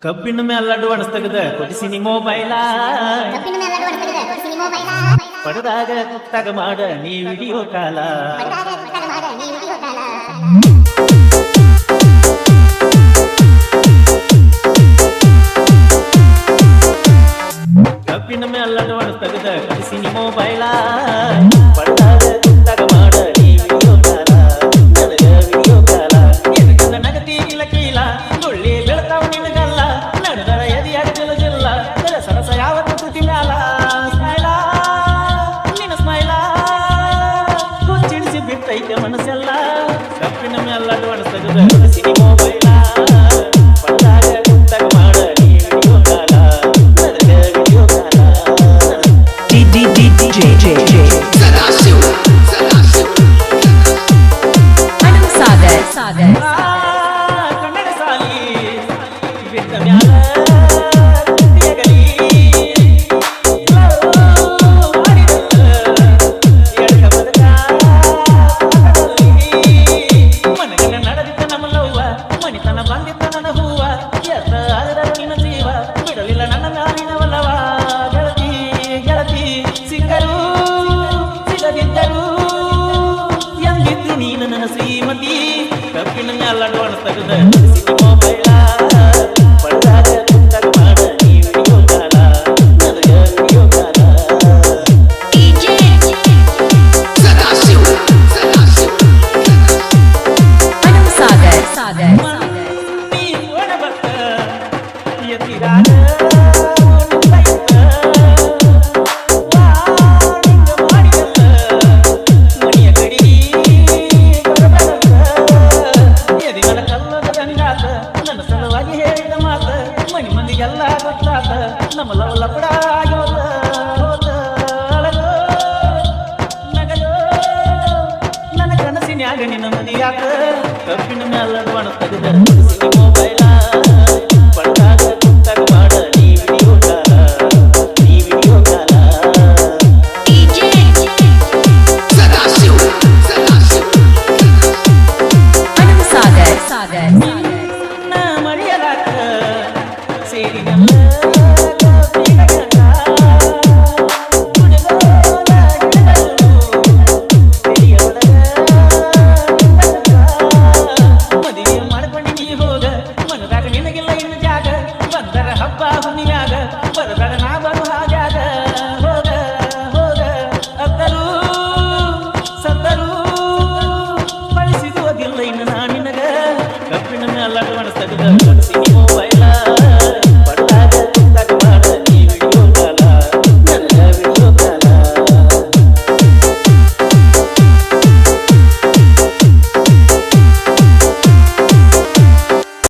ಕಬ್ಬಿನ ಮೇಲೆ ಅಡ್ವಾನ್ಸ್ ತೆಗೆದ ಕೊಡಿಸಿನಿ ಮೊಬೈಲ ಪಡೆದಾಗ ಕುತ್ತಾಗ ಮಾಡ ನೀ ವಿಡಿಯೋ ಕಾಲ ಕಬ್ಬಿನ ಮೇಲೆ ಅಡ್ವಾನ್ಸ್ ತೆಗೆದ ಕೊಡಿಸಿನಿ ಮೊಬೈಲ ಪಡೆದಾಗ ಕುತ್ತಾಗ ಮಾಡ ನೀ ವಿಡಿಯೋ ಕಾಲ ನನಗ ವಿಡಿಯೋ ಕಾಲ ಎದಕ್ಕಂದ ನಗತಿ ಇಲ್ಲ ಕೀಲ ಸುಳ್ಳಿ ಬೆಳತಾವ ನಿನಗಲ್ಲ ನಡೆದರ ಎದಿಯಾಗ ತಿಳಿದಿಲ್ಲ ಸರಸ ಯಾವತ್ತು ತುಟಿ ಮ್ಯಾಲ ಸ್ಮೈಲ ನಿನ್ನ ಸ್ಮೈಲ ಕೊಚ್ಚಿಡಿಸಿ ಬಿಟ್ಟೈತೆ ಮನಸ್ಸೆಲ್ಲ ಕಬ್ಬಿನ ಮೇಲೆ ಅಡ್ವಾನ್ಸ್ ತೆಗೆದ ಕೊಡಿಸಿನಿ ಮೊಬೈಲ ಪಡೆದಾಗ ಕುತ್ತಾಗ ಮಾಡ ನೀ ವಿಡಿಯೋ ಕಾಲ ನನಗ ವಿಡಿಯೋ ಕಾಲ Sagar. ಕನ್ನಡ ಸಾಲಿ ಬಿದ್ದ ಮ್ಯಾಲ ಗಟ್ಟಿಯಗಲಿ ಎಡಕ ಬದಕ ಮನಗನ ನಡೆದಿದ್ದ ನಮ್ಮ ಲವ್ವ ಮನಿತನ ಬಂದಿದ್ದ ನನ್ನ ಹೂವ ಎತ್ತ ಆದರ ನಿನ್ನ ಜೀವ ಬಿಡಲಿಲ್ಲ ನನ್ನ ಮ್ಯಾಲಿನವಲ್ಲವ ಗೆಳತಿ ಗೆಳತಿ ಸಿಕ್ಕರು ಸಿಗದಿದ್ದರು ಎಂದಿದ್ದು ನೀನು ನನ್ನ ಶ್ರೀಮತಿ ಕಬ್ಬಿನ ಮ್ಯಾಲ ಅಡ್ವಾನ್ಸ್ ತೆಗೆದ ಕೊಡಿಸಿನಿ ಮೊಬೈಲ ಪಡೆದಾಗ ಕುತ್ತಾಗ ಮಾಡ ನೀ ವಿಡಿಯೋ ಕಾಲ ನನಗ ವಿಡಿಯೋ ಕಾಲ Sagar. ನೀ ಓಡಬಕ್ಕ ಎತ್ತಿದಾಗ ನಿಂತೈತ ವಾಣಿಂಗ ಮಾಡಿದಲ್ಲ ಮಣಿಯ ಕಡಿ ಬರಬರಕ್ಕ ಎದಿಗಳ ಕಲ್ಲದ ಗಂಗಾತ ನನ್ನ ಸಲುವಾಗಿ ಹೇಳಿದ ಮಾತ ಮನಿ ಮಂದಿಗೆಲ್ಲ ಗೊತ್ತಾತ ನಮ್ಮ ಲವಲಪಡ ಆಗೋದ ಅಳಗೋ ನಗಲೋ ನನ್ನ ಕನಸಿನ್ಯಾಗ ನಿನ್ನ ಮದಿಯಾಕ ಕಬ್ಬಿನ ಮ್ಯಾಲ ಅಡ್ವಾನ್ಸ್ ತೆಗೆದ ಕೊಡಿಸಿನಿ ಮೊಬೈಲ ಪಡೆದಾಗ ಕುತ್ತಾಗ ಮಾಡ ನೀ ವಿಡಿಯೋ ಕಾಲ ನೀ ವಿಡಿಯೋ ಕಾಲ Sagar. ನಿನ್ನ ಮರೆಯಲಾಕ ಸೇರಿನಲ್ಲ ಕಬ್ಬಿನ ಗಂಗ ಹುಡುಗೋಲ ಗಿಡಗಳು ತೆರೆಯೊಳಗ ಮದುವೆ ಮಾಡ್ಕೊಂಡು ನೀ ಹೋಗ ಮನದಾಗ ನಿನಗಿಲ್ಲ ಇನ್ನು ಜಾಗ ಬಂದರ ಹಬ್ಬ ಹುಣ್ಣಿಮೆ